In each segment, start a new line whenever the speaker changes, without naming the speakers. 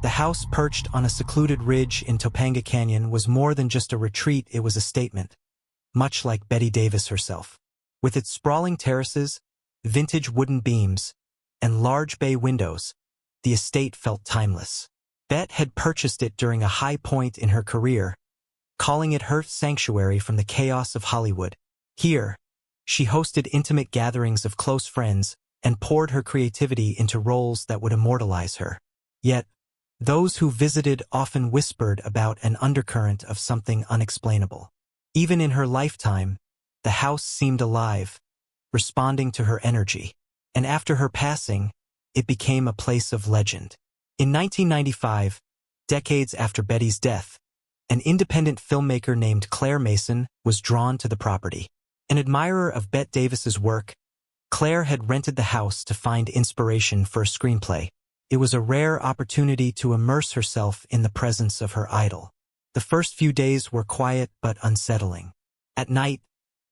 The house perched on a secluded ridge in Topanga Canyon was more than just a retreat, it was a statement, much like Bette Davis herself. With its sprawling terraces, vintage wooden beams, and large bay windows, the estate felt timeless. Bette had purchased it during a high point in her career, calling it her sanctuary from the chaos of Hollywood. Here, she hosted intimate gatherings of close friends and poured her creativity into roles that would immortalize her. Yet, those who visited often whispered about an undercurrent of something unexplainable. Even in her lifetime, the house seemed alive, responding to her energy. And after her passing, it became a place of legend. In 1995, decades after Bette's death, an independent filmmaker named Claire Mason was drawn to the property. An admirer of Bette Davis's work, Claire had rented the house to find inspiration for a screenplay. It was a rare opportunity to immerse herself in the presence of her idol. The first few days were quiet but unsettling. At night,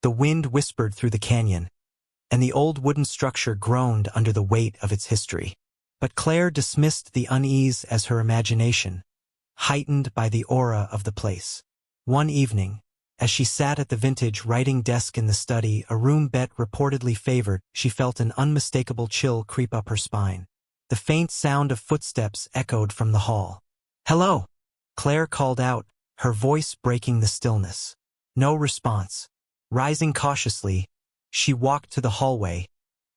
the wind whispered through the canyon, and the old wooden structure groaned under the weight of its history. But Claire dismissed the unease as her imagination, heightened by the aura of the place. One evening, as she sat at the vintage writing desk in the study, a room Bette reportedly favored, she felt an unmistakable chill creep up her spine. The faint sound of footsteps echoed from the hall. "Hello!" Claire called out, her voice breaking the stillness. No response. Rising cautiously, she walked to the hallway,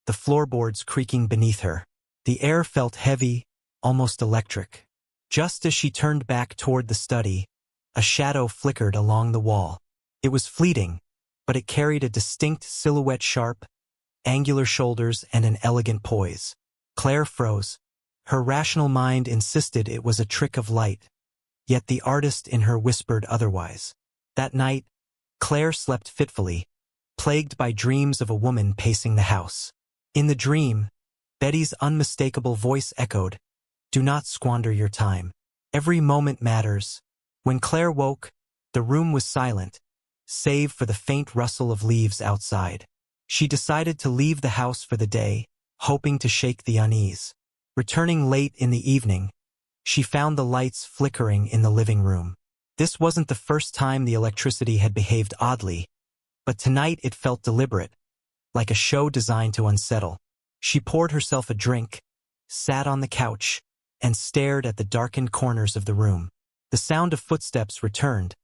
the floorboards creaking beneath her. The air felt heavy, almost electric. Just as she turned back toward the study, a shadow flickered along the wall. It was fleeting, but it carried a distinct silhouette, sharp, angular shoulders and an elegant poise. Claire froze. Her rational mind insisted it was a trick of light, yet the artist in her whispered otherwise. That night, Claire slept fitfully, plagued by dreams of a woman pacing the house. In the dream, Bette's unmistakable voice echoed, "Do not squander your time. Every moment matters." When Claire woke, the room was silent, save for the faint rustle of leaves outside. She decided to leave the house for the day, hoping to shake the unease. Returning late in the evening, she found the lights flickering in the living room. This wasn't the first time the electricity had behaved oddly, but tonight it felt deliberate, like a show designed to unsettle. She poured herself a drink, sat on the couch, and stared at the darkened corners of the room. The sound of footsteps returned,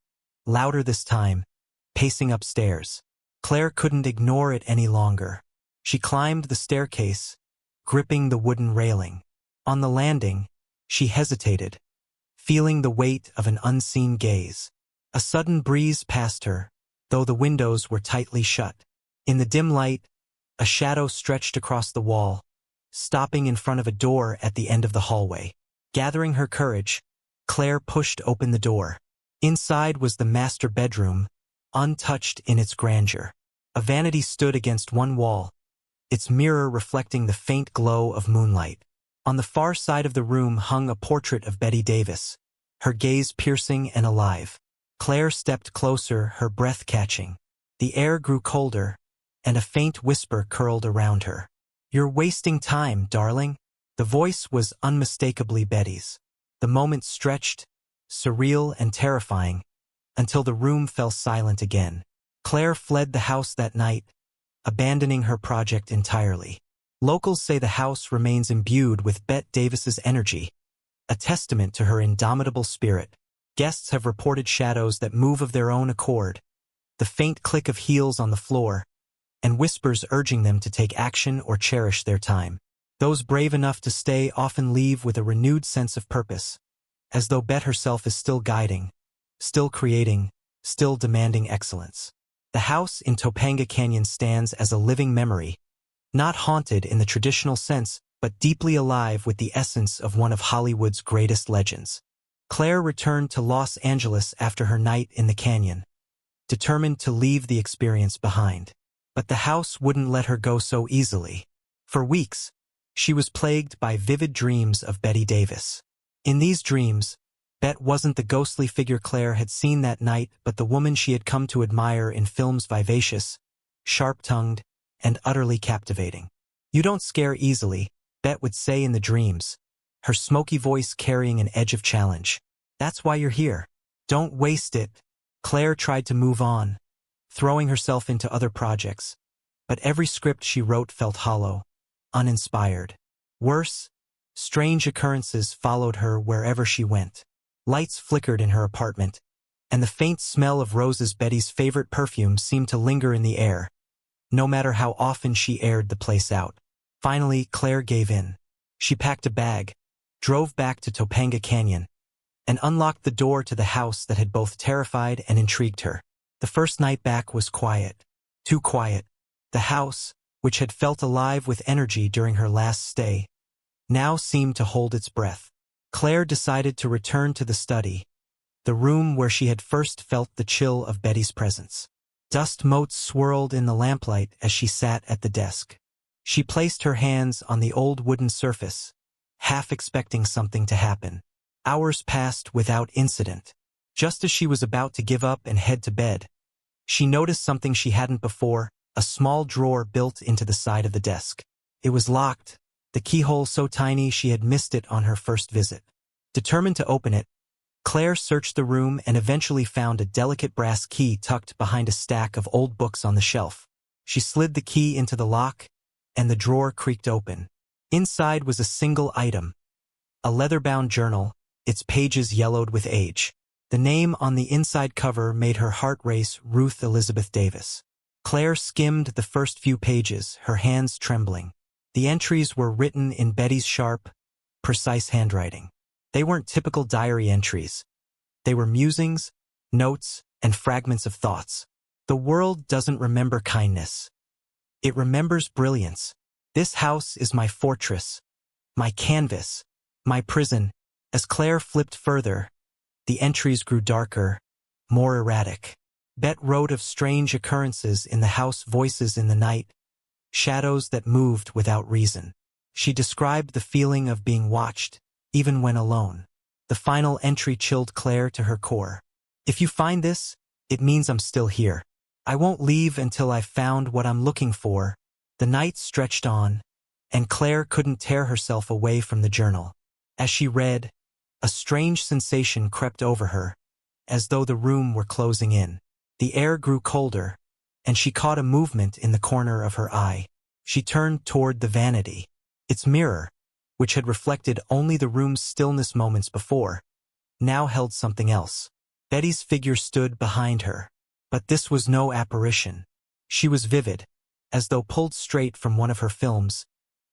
louder this time, pacing upstairs. Claire couldn't ignore it any longer. She climbed the staircase, gripping the wooden railing. On the landing, she hesitated, feeling the weight of an unseen gaze. A sudden breeze passed her, though the windows were tightly shut. In the dim light, a shadow stretched across the wall, stopping in front of a door at the end of the hallway. Gathering her courage, Claire pushed open the door. Inside was the master bedroom, untouched in its grandeur. A vanity stood against one wall, its mirror reflecting the faint glow of moonlight. On the far side of the room hung a portrait of Bette Davis, her gaze piercing and alive. Claire stepped closer, her breath catching. The air grew colder, and a faint whisper curled around her. "You're wasting time, darling." The voice was unmistakably Bette's. The moment stretched, surreal and terrifying, until the room fell silent again. Claire fled the house that night, abandoning her project entirely. Locals say the house remains imbued with Bette Davis's energy, a testament to her indomitable spirit. Guests have reported shadows that move of their own accord, the faint click of heels on the floor, and whispers urging them to take action or cherish their time. Those brave enough to stay often leave with a renewed sense of purpose, as though Bette herself is still guiding, still creating, still demanding excellence. The house in Topanga Canyon stands as a living memory, not haunted in the traditional sense, but deeply alive with the essence of one of Hollywood's greatest legends. Claire returned to Los Angeles after her night in the canyon, determined to leave the experience behind. But the house wouldn't let her go so easily. For weeks, she was plagued by vivid dreams of Bette Davis. In these dreams, Bette wasn't the ghostly figure Claire had seen that night, but the woman she had come to admire in films, vivacious, sharp-tongued, and utterly captivating. "You don't scare easily," Bette would say in the dreams, her smoky voice carrying an edge of challenge. "That's why you're here. Don't waste it." Claire tried to move on, throwing herself into other projects, but every script she wrote felt hollow, uninspired. Worse, strange occurrences followed her wherever she went. Lights flickered in her apartment, and the faint smell of roses, Betty's favorite perfume, seemed to linger in the air, no matter how often she aired the place out. Finally, Claire gave in. She packed a bag, drove back to Topanga Canyon, and unlocked the door to the house that had both terrified and intrigued her. The first night back was quiet. Too quiet. The house, which had felt alive with energy during her last stay, now seemed to hold its breath. Claire decided to return to the study, the room where she had first felt the chill of Betty's presence. Dust motes swirled in the lamplight as she sat at the desk. She placed her hands on the old wooden surface, half expecting something to happen. Hours passed without incident. Just as she was about to give up and head to bed, she noticed something she hadn't before: a small drawer built into the side of the desk. It was locked, the keyhole so tiny she had missed it on her first visit. Determined to open it, Claire searched the room and eventually found a delicate brass key tucked behind a stack of old books on the shelf. She slid the key into the lock, and the drawer creaked open. Inside was a single item: a leather-bound journal, its pages yellowed with age. The name on the inside cover made her heart race: Ruth Elizabeth Davis. Claire skimmed the first few pages, her hands trembling. The entries were written in Betty's sharp, precise handwriting. They weren't typical diary entries. They were musings, notes, and fragments of thoughts. The world doesn't remember kindness. It remembers brilliance. This house is my fortress, my canvas, my prison. As Claire flipped further, the entries grew darker, more erratic. Bette wrote of strange occurrences in the house, voices in the night, shadows that moved without reason. She described the feeling of being watched, even when alone. The final entry chilled Claire to her core. "If you find this, it means I'm still here. I won't leave until I've found what I'm looking for." The night stretched on, and Claire couldn't tear herself away from the journal. As she read, a strange sensation crept over her, as though the room were closing in. The air grew colder, and she caught a movement in the corner of her eye. She turned toward the vanity. Its mirror, which had reflected only the room's stillness moments before, now held something else. Betty's figure stood behind her. But this was no apparition. She was vivid, as though pulled straight from one of her films,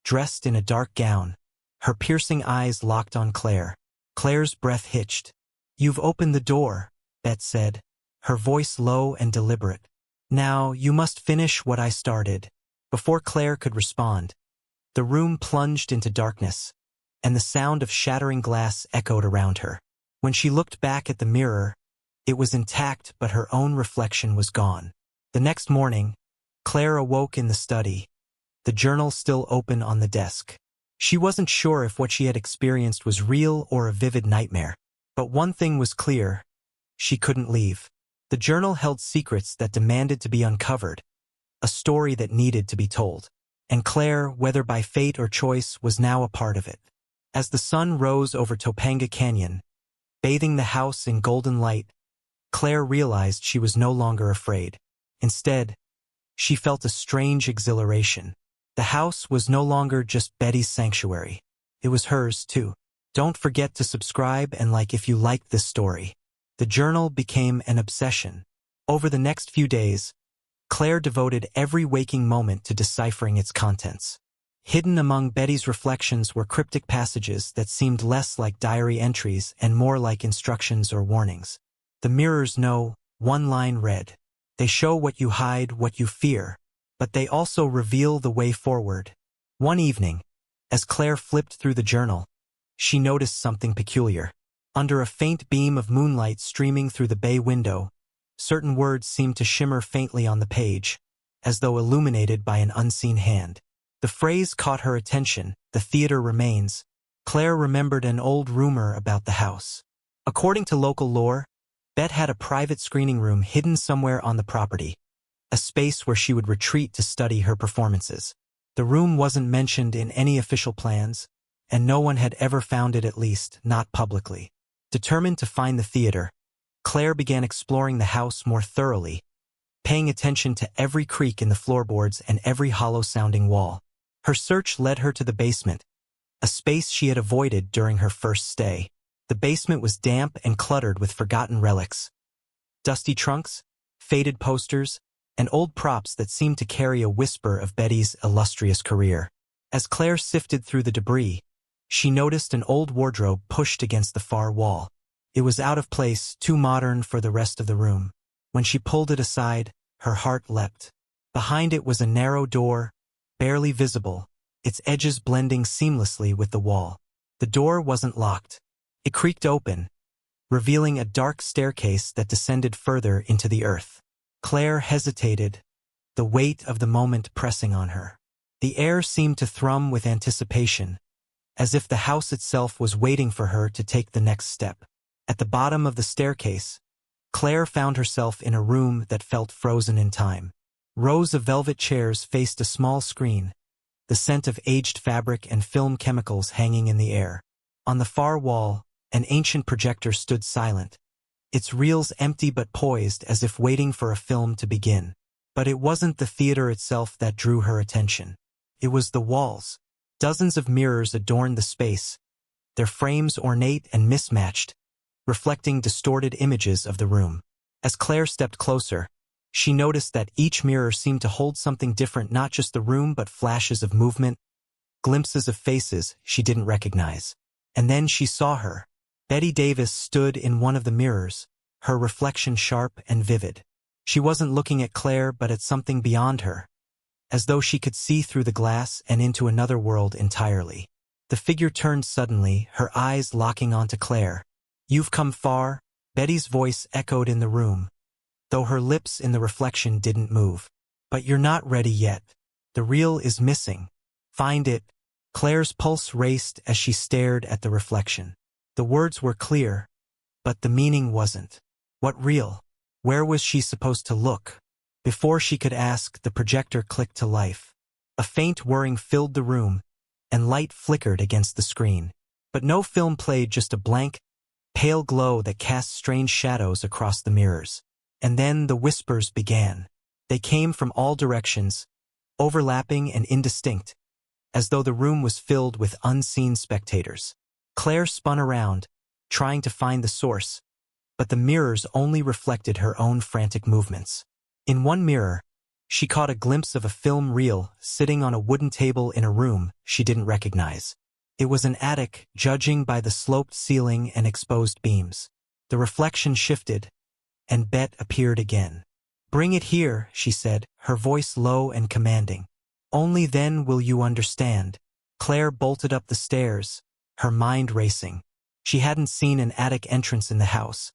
dressed in a dark gown, her piercing eyes locked on Claire. Claire's breath hitched. "You've opened the door," Bette said, her voice low and deliberate. "Now you must finish what I started." Before Claire could respond, the room plunged into darkness, and the sound of shattering glass echoed around her. When she looked back at the mirror, it was intact, but her own reflection was gone. The next morning, Claire awoke in the study, the journal still open on the desk. She wasn't sure if what she had experienced was real or a vivid nightmare. But one thing was clear: she couldn't leave. The journal held secrets that demanded to be uncovered, a story that needed to be told. And Claire, whether by fate or choice, was now a part of it. As the sun rose over Topanga Canyon, bathing the house in golden light, Claire realized she was no longer afraid. Instead, she felt a strange exhilaration. The house was no longer just Betty's sanctuary. It was hers, too. Don't forget to subscribe and like if you liked this story. The journal became an obsession. Over the next few days, Claire devoted every waking moment to deciphering its contents. Hidden among Betty's reflections were cryptic passages that seemed less like diary entries and more like instructions or warnings. "The mirrors know," one line read. "They show what you hide, what you fear, but they also reveal the way forward." One evening, as Claire flipped through the journal, she noticed something peculiar. Under a faint beam of moonlight streaming through the bay window, certain words seemed to shimmer faintly on the page, as though illuminated by an unseen hand. The phrase caught her attention: "The theater remains." Claire remembered an old rumor about the house. According to local lore, Bette had a private screening room hidden somewhere on the property, a space where she would retreat to study her performances. The room wasn't mentioned in any official plans, and no one had ever found it, at least not publicly. Determined to find the theater, Claire began exploring the house more thoroughly, paying attention to every creak in the floorboards and every hollow-sounding wall. Her search led her to the basement, a space she had avoided during her first stay. The basement was damp and cluttered with forgotten relics, dusty trunks, faded posters, and old props that seemed to carry a whisper of Betty's illustrious career. As Claire sifted through the debris, she noticed an old wardrobe pushed against the far wall. It was out of place, too modern for the rest of the room. When she pulled it aside, her heart leapt. Behind it was a narrow door, barely visible, its edges blending seamlessly with the wall. The door wasn't locked. It creaked open, revealing a dark staircase that descended further into the earth. Claire hesitated, the weight of the moment pressing on her. The air seemed to thrum with anticipation, as if the house itself was waiting for her to take the next step. At the bottom of the staircase, Claire found herself in a room that felt frozen in time. Rows of velvet chairs faced a small screen, the scent of aged fabric and film chemicals hanging in the air. On the far wall, an ancient projector stood silent, its reels empty but poised as if waiting for a film to begin. But it wasn't the theater itself that drew her attention. It was the walls. Dozens of mirrors adorned the space, their frames ornate and mismatched, reflecting distorted images of the room. As Claire stepped closer, she noticed that each mirror seemed to hold something different, not just the room but flashes of movement, glimpses of faces she didn't recognize. And then she saw her. Bette Davis stood in one of the mirrors, her reflection sharp and vivid. She wasn't looking at Claire but at something beyond her, as though she could see through the glass and into another world entirely. The figure turned suddenly, her eyes locking onto Claire. "You've come far," Betty's voice echoed in the room, though her lips in the reflection didn't move. "But you're not ready yet. The reel is missing. Find it." Claire's pulse raced as she stared at the reflection. The words were clear, but the meaning wasn't. What reel? Where was she supposed to look? Before she could ask, the projector clicked to life. A faint whirring filled the room, and light flickered against the screen. But no film played, just a blank, pale glow that cast strange shadows across the mirrors. And then the whispers began. They came from all directions, overlapping and indistinct, as though the room was filled with unseen spectators. Claire spun around, trying to find the source, but the mirrors only reflected her own frantic movements. In one mirror, she caught a glimpse of a film reel sitting on a wooden table in a room she didn't recognize. It was an attic, judging by the sloped ceiling and exposed beams. The reflection shifted, and Bette appeared again. "Bring it here," she said, her voice low and commanding. "Only then will you understand." Claire bolted up the stairs, her mind racing. She hadn't seen an attic entrance in the house,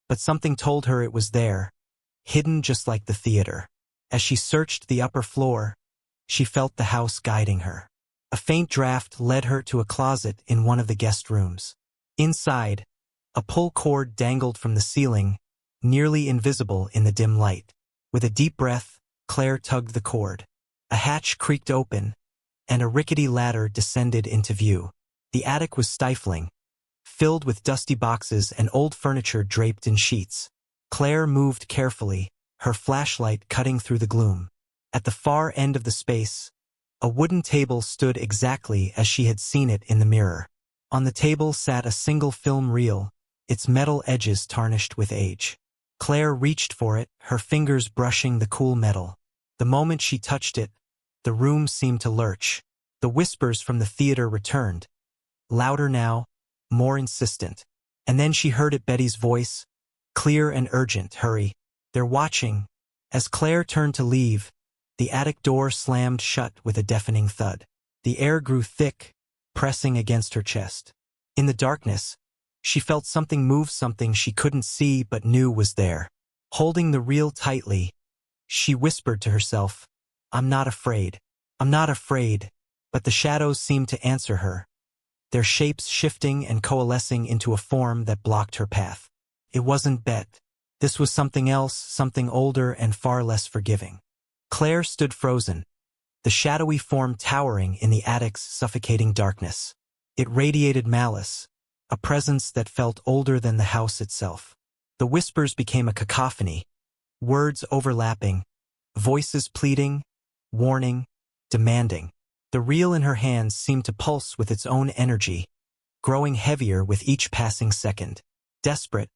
but something told her it was there, hidden just like the theater. As she searched the upper floor, she felt the house guiding her. A faint draft led her to a closet in one of the guest rooms. Inside, a pull cord dangled from the ceiling, nearly invisible in the dim light. With a deep breath, Claire tugged the cord. A hatch creaked open, and a rickety ladder descended into view. The attic was stifling, filled with dusty boxes and old furniture draped in sheets. Claire moved carefully, her flashlight cutting through the gloom. At the far end of the space, a wooden table stood exactly as she had seen it in the mirror. On the table sat a single film reel, its metal edges tarnished with age. Claire reached for it, her fingers brushing the cool metal. The moment she touched it, the room seemed to lurch. The whispers from the theater returned, louder now, more insistent. And then she heard it, Betty's voice, clear and urgent. "Hurry. They're watching." As Claire turned to leave, the attic door slammed shut with a deafening thud. The air grew thick, pressing against her chest. In the darkness, she felt something move, something she couldn't see but knew was there. Holding the reel tightly, she whispered to herself, "I'm not afraid. I'm not afraid." But the shadows seemed to answer her, their shapes shifting and coalescing into a form that blocked her path. It wasn't Bette. This was something else, something older and far less forgiving. Claire stood frozen, the shadowy form towering in the attic's suffocating darkness. It radiated malice, a presence that felt older than the house itself. The whispers became a cacophony, words overlapping, voices pleading, warning, demanding. The reel in her hands seemed to pulse with its own energy, growing heavier with each passing second. Desperate,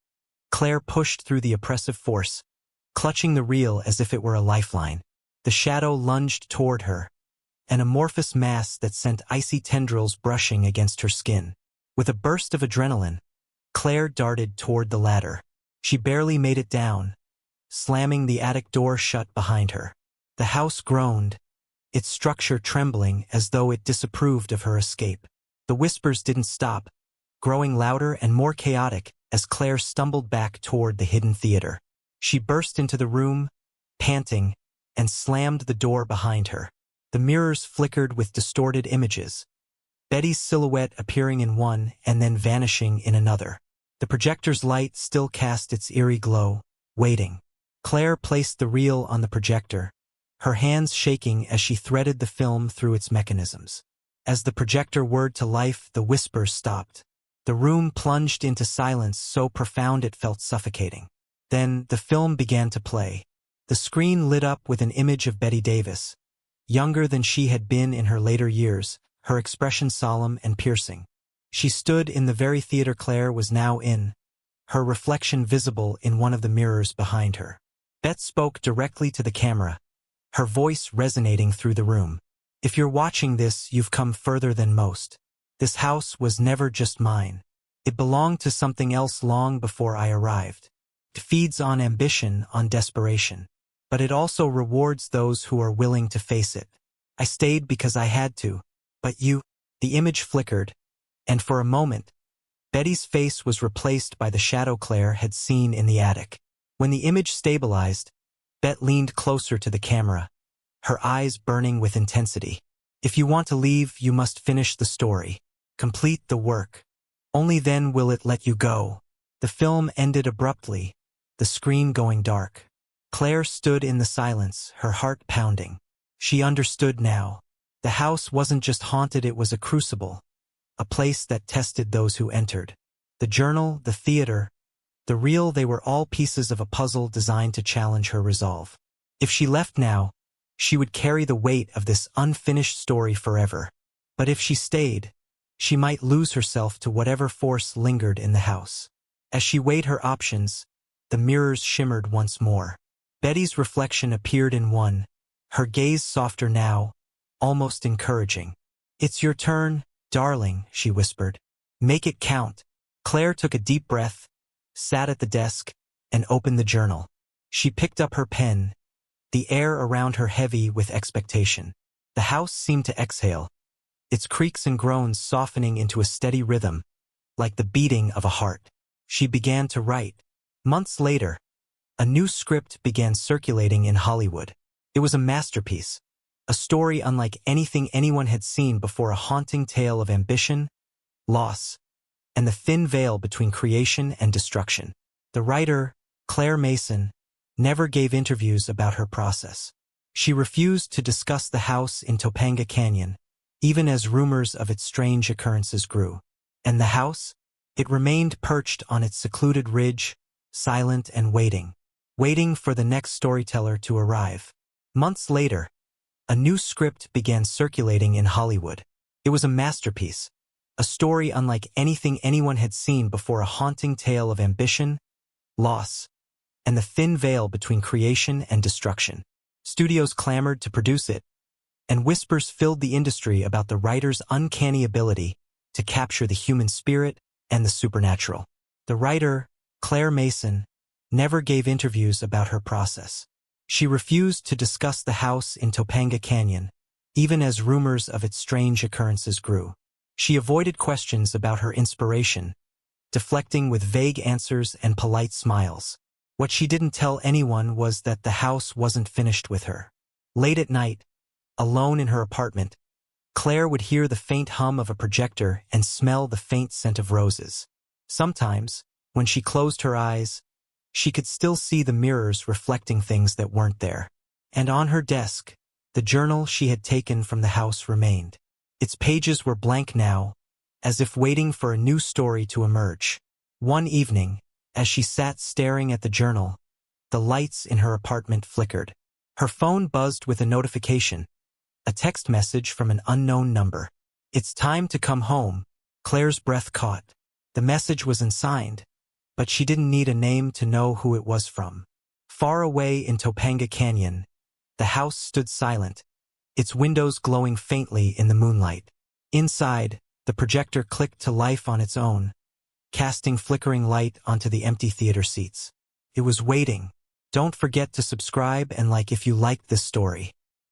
Claire pushed through the oppressive force, clutching the reel as if it were a lifeline. The shadow lunged toward her, an amorphous mass that sent icy tendrils brushing against her skin. With a burst of adrenaline, Claire darted toward the ladder. She barely made it down, slamming the attic door shut behind her. The house groaned, its structure trembling as though it disapproved of her escape. The whispers didn't stop, growing louder and more chaotic as Claire stumbled back toward the hidden theater. She burst into the room, panting, and slammed the door behind her. The mirrors flickered with distorted images, Betty's silhouette appearing in one and then vanishing in another. The projector's light still cast its eerie glow, waiting. Claire placed the reel on the projector, her hands shaking as she threaded the film through its mechanisms. As the projector whirred to life, the whispers stopped. The room plunged into silence so profound it felt suffocating. Then the film began to play. The screen lit up with an image of Bette Davis, younger than she had been in her later years, her expression solemn and piercing. She stood in the very theater Claire was now in, her reflection visible in one of the mirrors behind her. Bette spoke directly to the camera, her voice resonating through the room. If you're watching this, you've come further than most. This house was never just mine. It belonged to something else long before I arrived. It feeds on ambition, on desperation. But it also rewards those who are willing to face it. I stayed because I had to. But you... The image flickered, and for a moment, Betty's face was replaced by the shadow Claire had seen in the attic. When the image stabilized, Bette leaned closer to the camera, her eyes burning with intensity. If you want to leave, you must finish the story. Complete the work. Only then will it let you go. The film ended abruptly, the screen going dark. Claire stood in the silence, her heart pounding. She understood now. The house wasn't just haunted, it was a crucible, a place that tested those who entered. The journal, the theater, the reel, they were all pieces of a puzzle designed to challenge her resolve. If she left now, she would carry the weight of this unfinished story forever. But if she stayed, she might lose herself to whatever force lingered in the house. As she weighed her options, the mirrors shimmered once more. Betty's reflection appeared in one, her gaze softer now, almost encouraging. "It's your turn, darling," she whispered. "Make it count." Claire took a deep breath, sat at the desk, and opened the journal. She picked up her pen, the air around her heavy with expectation. The house seemed to exhale, its creaks and groans softening into a steady rhythm, like the beating of a heart. She began to write. Months later, a new script began circulating in Hollywood. It was a masterpiece, a story unlike anything anyone had seen before, a haunting tale of ambition, loss, and the thin veil between creation and destruction. The writer, Claire Mason, never gave interviews about her process. She refused to discuss the house in Topanga Canyon, even as rumors of its strange occurrences grew. And the house? It remained perched on its secluded ridge, silent and waiting for the next storyteller to arrive. Months later, a new script began circulating in Hollywood. It was a masterpiece, a story unlike anything anyone had seen before, a haunting tale of ambition, loss, and the thin veil between creation and destruction. Studios clamored to produce it, and whispers filled the industry about the writer's uncanny ability to capture the human spirit and the supernatural. The writer, Claire Mason, never gave interviews about her process. She refused to discuss the house in Topanga Canyon, even as rumors of its strange occurrences grew. She avoided questions about her inspiration, deflecting with vague answers and polite smiles. What she didn't tell anyone was that the house wasn't finished with her. Late at night, alone in her apartment, Claire would hear the faint hum of a projector and smell the faint scent of roses. Sometimes, when she closed her eyes, she could still see the mirrors reflecting things that weren't there. And on her desk, the journal she had taken from the house remained. Its pages were blank now, as if waiting for a new story to emerge. One evening, as she sat staring at the journal, the lights in her apartment flickered. Her phone buzzed with a notification, a text message from an unknown number. "It's time to come home." Claire's breath caught. The message was unsigned, but she didn't need a name to know who it was from. Far away in Topanga Canyon, the house stood silent, its windows glowing faintly in the moonlight. Inside, the projector clicked to life on its own, casting flickering light onto the empty theater seats. It was waiting. Don't forget to subscribe and like if you liked this story.